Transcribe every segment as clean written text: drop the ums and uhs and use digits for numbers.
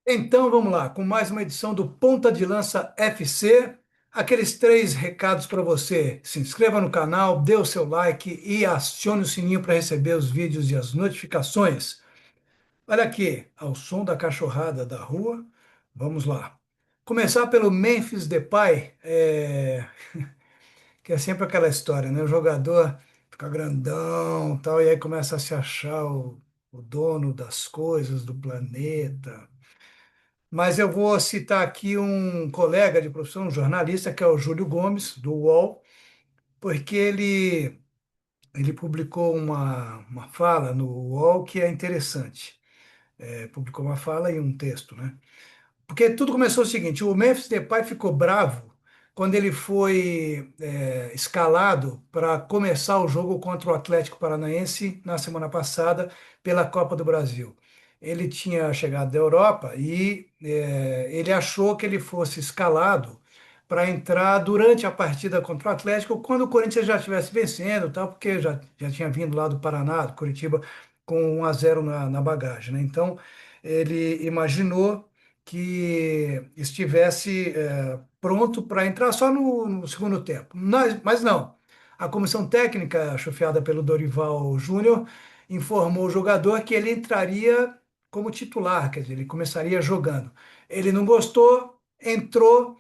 Então vamos lá, com mais uma edição do Ponta de Lança FC. Aqueles três recados para você. Se inscreva no canal, dê o seu like e acione o sininho para receber os vídeos e as notificações. Olha aqui, ao som da cachorrada da rua, vamos lá. Começar pelo Memphis Depay, que é sempre aquela história, né? O jogador fica grandão, tal, e aí começa a se achar o dono das coisas, do planeta. Mas eu vou citar aqui um colega de profissão, um jornalista, que é o Júlio Gomes, do UOL, porque ele publicou uma fala no UOL que é interessante. Publicou uma fala e um texto, né? Porque tudo começou o seguinte: o Memphis Depay ficou bravo quando ele foi escalado para começar o jogo contra o Atlético Paranaense na semana passada pela Copa do Brasil. Ele tinha chegado da Europa e ele achou que ele fosse escalado para entrar durante a partida contra o Atlético, quando o Corinthians já estivesse vencendo, tal, porque já tinha vindo lá do Paraná, do Curitiba, com 1-0 na bagagem, né? Então, ele imaginou que estivesse pronto para entrar só no segundo tempo. Mas não. A comissão técnica, chefiada pelo Dorival Júnior, informou o jogador que ele entraria como titular, quer dizer, ele começaria jogando. Ele não gostou, entrou,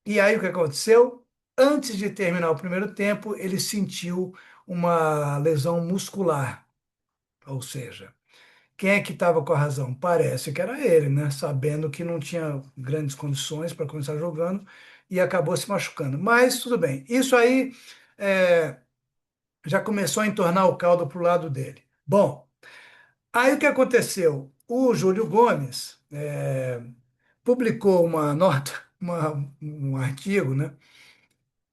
e aí o que aconteceu? Antes de terminar o primeiro tempo, ele sentiu uma lesão muscular, ou seja, quem é que estava com a razão? Parece que era ele, né? Sabendo que não tinha grandes condições para começar jogando e acabou se machucando. Mas tudo bem. Isso aí é, já começou a entornar o caldo para o lado dele. Bom, aí o que aconteceu? O Júlio Gomes publicou uma nota, um artigo, né?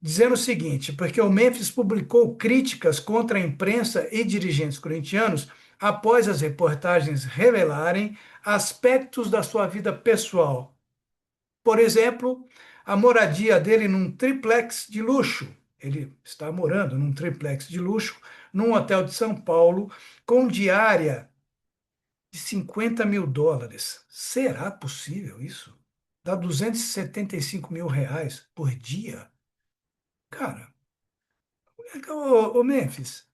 Dizendo o seguinte, porque o Memphis publicou críticas contra a imprensa e dirigentes corintianos após as reportagens revelarem aspectos da sua vida pessoal. Por exemplo, a moradia dele num triplex de luxo. Ele está morando num triplex de luxo, num hotel de São Paulo, com diária de US$ 50.000. Será possível isso? Dá R$ 275.000 por dia? Cara, ô Memphis,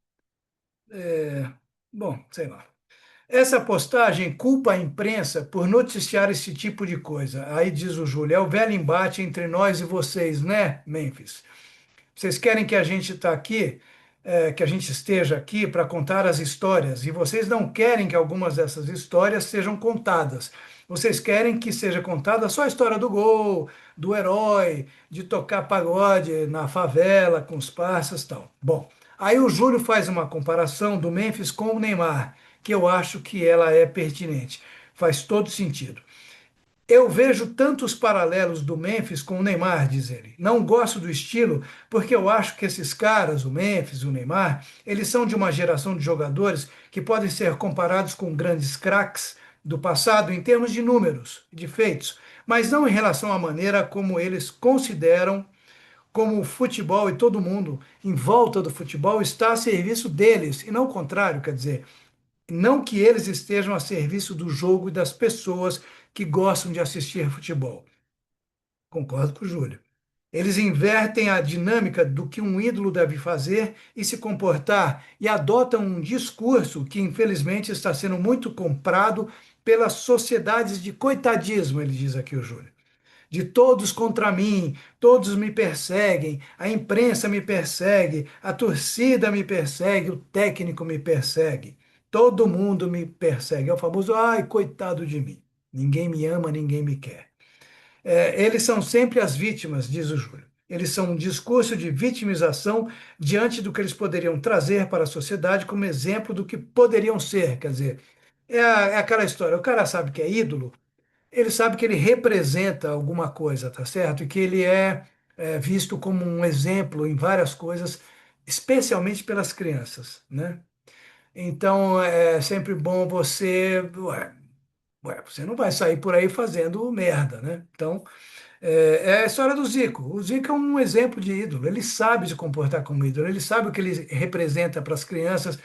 bom, sei lá. Essa postagem culpa a imprensa por noticiar esse tipo de coisa. Aí diz o Júlio, é o velho embate entre nós e vocês, né, Memphis? Vocês querem que a gente está aqui, que a gente esteja aqui para contar as histórias, e vocês não querem que algumas dessas histórias sejam contadas. Vocês querem que seja contada só a história do gol, do herói, de tocar pagode na favela com os parceiros e tal. Bom, aí o Júlio faz uma comparação do Memphis com o Neymar, que eu acho que ela é pertinente. Faz todo sentido. Eu vejo tantos paralelos do Memphis com o Neymar, diz ele. Não gosto do estilo, porque eu acho que esses caras, o Memphis, o Neymar, eles são de uma geração de jogadores que podem ser comparados com grandes craques do passado em termos de números, de feitos, mas não em relação à maneira como eles consideram como o futebol e todo mundo em volta do futebol está a serviço deles, e não o contrário, quer dizer, não que eles estejam a serviço do jogo e das pessoas que gostam de assistir futebol. Concordo com o Júlio. Eles invertem a dinâmica do que um ídolo deve fazer e se comportar e adotam um discurso que, infelizmente, está sendo muito comprado pelas sociedades de coitadismo, ele diz aqui o Júlio. De todos contra mim, todos me perseguem, a imprensa me persegue, a torcida me persegue, o técnico me persegue, todo mundo me persegue. É o famoso, ai, coitado de mim. Ninguém me ama, ninguém me quer. Eles são sempre as vítimas, diz o Júlio. Eles são um discurso de vitimização diante do que eles poderiam trazer para a sociedade como exemplo do que poderiam ser. Quer dizer, é aquela história: o cara sabe que é ídolo, ele sabe que ele representa alguma coisa, tá certo? E que ele é visto como um exemplo em várias coisas, especialmente pelas crianças, né? Então é sempre bom você não vai sair por aí fazendo merda, né? Então é a história do Zico. O Zico é um exemplo de ídolo. Ele sabe se comportar como ídolo. Ele sabe o que ele representa para as crianças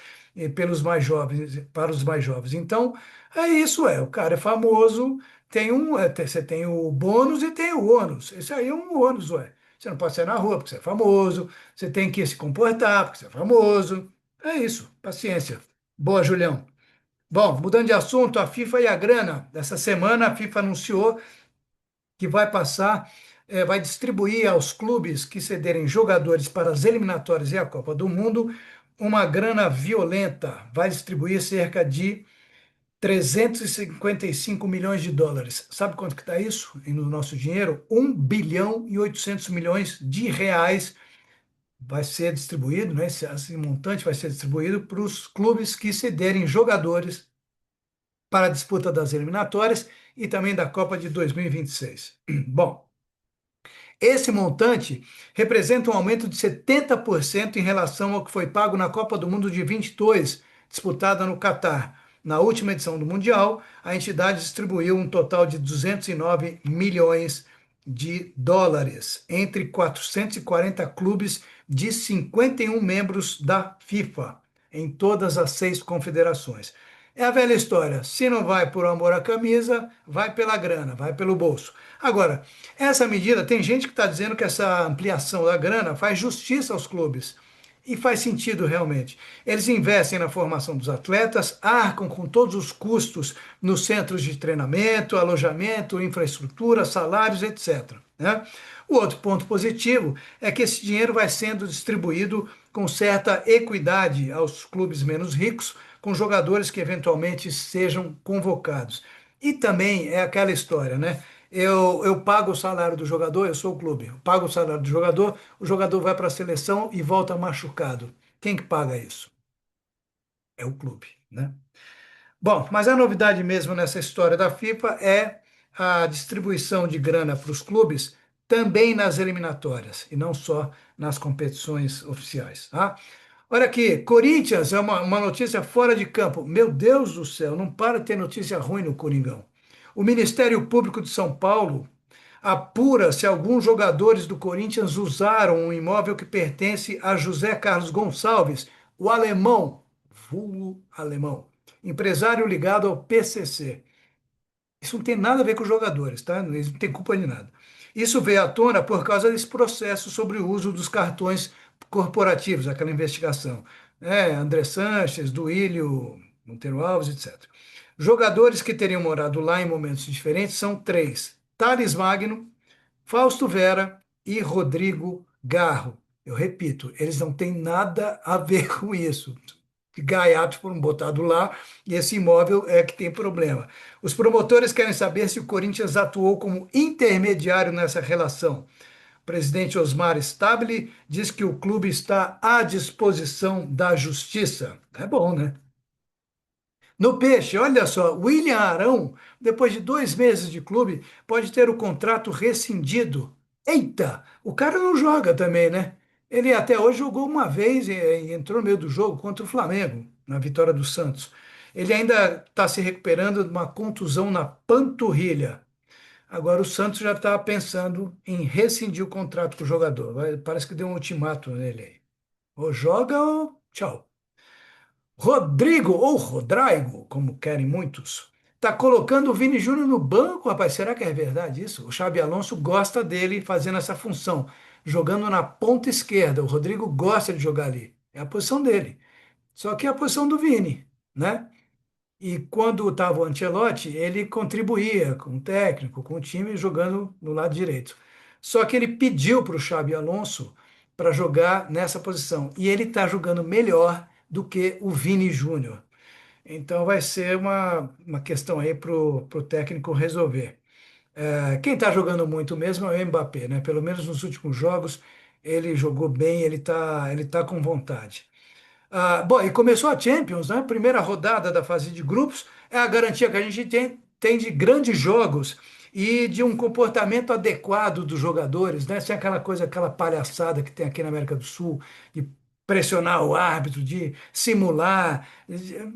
pelos mais jovens, para os mais jovens. Então, é isso, o cara é famoso, você tem o bônus e tem o ônus. Esse aí é um ônus, ué. Você não pode sair na rua porque você é famoso, você tem que se comportar porque você é famoso. É isso, paciência. Boa, Julião. Bom, mudando de assunto, a FIFA e a grana. Essa semana a FIFA anunciou que vai passar, vai distribuir aos clubes que cederem jogadores para as eliminatórias e a Copa do Mundo uma grana violenta. Vai distribuir cerca de 355 milhões de dólares. Sabe quanto que está isso no nosso dinheiro? 1 bilhão e 800 milhões de reais vai ser distribuído, né? Esse montante vai ser distribuído para os clubes que cederem jogadores para a disputa das eliminatórias e também da Copa de 2026. Bom, esse montante representa um aumento de 70% em relação ao que foi pago na Copa do Mundo de 22, disputada no Catar. Na última edição do Mundial, a entidade distribuiu um total de 209 milhões de dólares entre 440 clubes de 51 membros da FIFA, em todas as 6 confederações. É a velha história: se não vai por amor à camisa, vai pela grana, vai pelo bolso. Agora, essa medida, tem gente que está dizendo que essa ampliação da grana faz justiça aos clubes. E faz sentido realmente. Eles investem na formação dos atletas, arcam com todos os custos nos centros de treinamento, alojamento, infraestrutura, salários, etc. Né? O outro ponto positivo é que esse dinheiro vai sendo distribuído com certa equidade aos clubes menos ricos, com jogadores que eventualmente sejam convocados. E também é aquela história, né? Eu pago o salário do jogador, eu sou o clube. Eu pago o salário do jogador, o jogador vai para a seleção e volta machucado. Quem que paga isso? É o clube, né? Bom, mas a novidade mesmo nessa história da FIFA é a distribuição de grana para os clubes também nas eliminatórias e não só nas competições oficiais, tá? Olha aqui, Corinthians é uma notícia fora de campo. Meu Deus do céu, não para de ter notícia ruim no Coringão. O Ministério Público de São Paulo apura se alguns jogadores do Corinthians usaram um imóvel que pertence a José Carlos Gonçalves, o alemão, vulgo alemão, empresário ligado ao PCC. Isso não tem nada a ver com os jogadores, tá? Eles não têm culpa de nada. Isso veio à tona por causa desse processo sobre o uso dos cartões corporativos, aquela investigação. André Sanches, Duílio, Monteiro Alves, etc. Jogadores que teriam morado lá em momentos diferentes são três: Thales Magno, Fausto Vera e Rodrigo Garro. Eu repito, eles não têm nada a ver com isso. Gaiatos foram botados lá e esse imóvel é que tem problema. Os promotores querem saber se o Corinthians atuou como intermediário nessa relação. O presidente Osmar Stabile diz que o clube está à disposição da justiça. É bom, né? No Peixe, olha só, William Arão, depois de 2 meses de clube, pode ter o contrato rescindido. Eita, o cara não joga também, né? Ele até hoje jogou uma vez e entrou no meio do jogo contra o Flamengo, na vitória do Santos. Ele ainda está se recuperando de uma contusão na panturrilha. Agora o Santos já está pensando em rescindir o contrato com o jogador. Parece que deu um ultimato nele aí. Ou joga ou tchau. Rodrigo, ou Rodrigo, como querem muitos, tá colocando o Vini Júnior no banco, rapaz. Será que é verdade isso? O Xabi Alonso gosta dele fazendo essa função, jogando na ponta esquerda. O Rodrigo gosta de jogar ali. É a posição dele. Só que é a posição do Vini, né? E quando estava o Ancelotti, ele contribuía com o técnico, com o time, jogando no lado direito. Só que ele pediu para o Xabi Alonso para jogar nessa posição. E ele está jogando melhor do que o Vini Júnior. Então vai ser uma questão aí para o técnico resolver. Quem está jogando muito mesmo é o Mbappé, né? Pelo menos nos últimos jogos ele jogou bem, ele tá com vontade. Bom, e começou a Champions, né? Primeira rodada da fase de grupos, é a garantia que a gente tem de grandes jogos e de um comportamento adequado dos jogadores, né? Sem aquela coisa, aquela palhaçada que tem aqui na América do Sul, de pressionar o árbitro, de simular,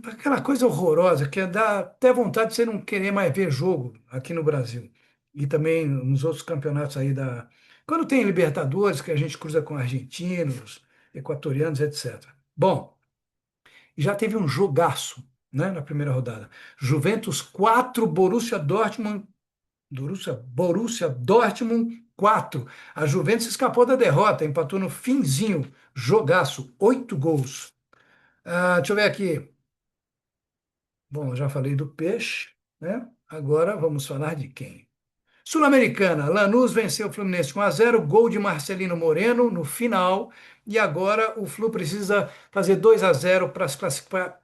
aquela coisa horrorosa que dá até vontade de você não querer mais ver jogo aqui no Brasil. E também nos outros campeonatos aí da. Quando tem Libertadores, que a gente cruza com argentinos, equatorianos, etc. Bom, Já teve um jogaço, né, na primeira rodada. Juventus 4, Borussia Dortmund 4. A Juventus escapou da derrota, empatou no finzinho. Jogaço, 8 gols. Deixa eu ver aqui. Bom, eu já falei do Peixe, né? Agora vamos falar de quem? Sul-Americana, Lanús venceu o Fluminense com 1 a 0, gol de Marcelino Moreno no final, e agora o Flu precisa fazer 2 a 0 para se classificar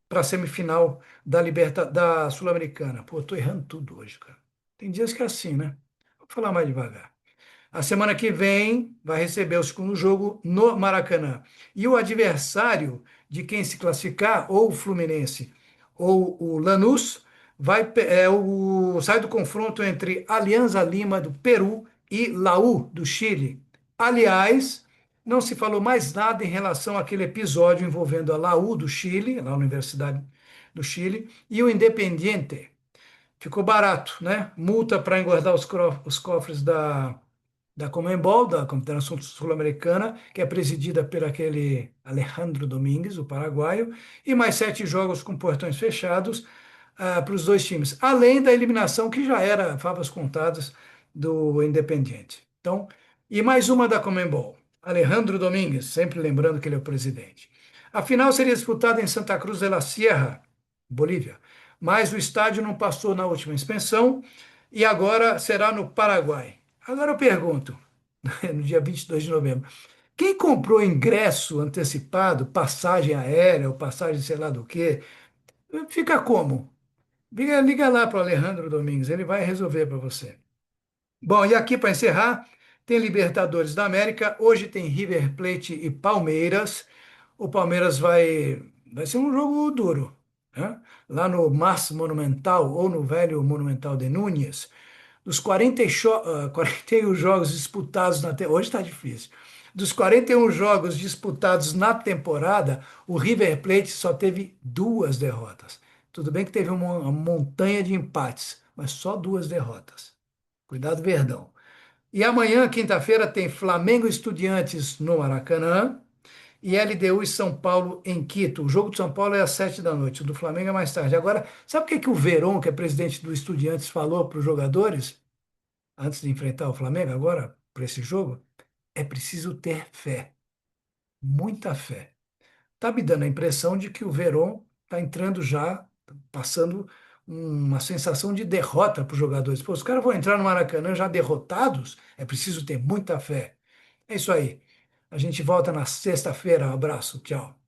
para a semifinal da Sul-Americana. Pô, eu tô errando tudo hoje, cara. Tem dias que é assim, né? Vou falar mais devagar. A semana que vem vai receber o segundo jogo no Maracanã. E o adversário de quem se classificar, ou o Fluminense ou o Lanús, sai do confronto entre Alianza Lima do Peru e Laú do Chile. Aliás, não se falou mais nada em relação àquele episódio envolvendo a Laú do Chile, lá na Universidade do Chile, e o Independiente. Ficou barato, né? Multa para engordar os cofres da Conmebol, da Confederação Sul-Americana, que é presidida por aquele Alejandro Domingues, o paraguaio, e mais 7 jogos com portões fechados para os dois times, além da eliminação que já era favas contadas do Independiente. Então, e mais uma da Conmebol, Alejandro Domingues, sempre lembrando que ele é o presidente. A final seria disputada em Santa Cruz de la Sierra, Bolívia, mas o estádio não passou na última inspeção e agora será no Paraguai. Agora eu pergunto, no dia 22 de novembro, quem comprou ingresso antecipado, passagem aérea ou passagem sei lá do quê, fica como? Liga lá para o Alejandro Domingues, ele vai resolver para você. Bom, e aqui para encerrar, tem Libertadores da América. Hoje tem River Plate e Palmeiras. O Palmeiras vai ser um jogo duro, né? Lá no Mas Monumental ou no velho Monumental de Núñez. Dos 41 jogos disputados hoje está difícil. Dos 41 jogos disputados na temporada, o River Plate só teve 2 derrotas. Tudo bem que teve uma montanha de empates, mas só 2 derrotas. Cuidado, Verdão. E amanhã, quinta-feira, tem Flamengo e Estudiantes no Maracanã e LDU e São Paulo em Quito. O jogo de São Paulo é às 7 da noite, o do Flamengo é mais tarde. Agora, sabe o que o Verón, que é presidente do Estudiantes, falou para os jogadores antes de enfrentar o Flamengo, agora, para esse jogo? É preciso ter fé, muita fé. Tá me dando a impressão de que o Verón está entrando já, passando uma sensação de derrota para os jogadores. Pô, os caras vão entrar no Maracanã já derrotados, é preciso ter muita fé. É isso aí. A gente volta na sexta-feira. Um abraço, tchau.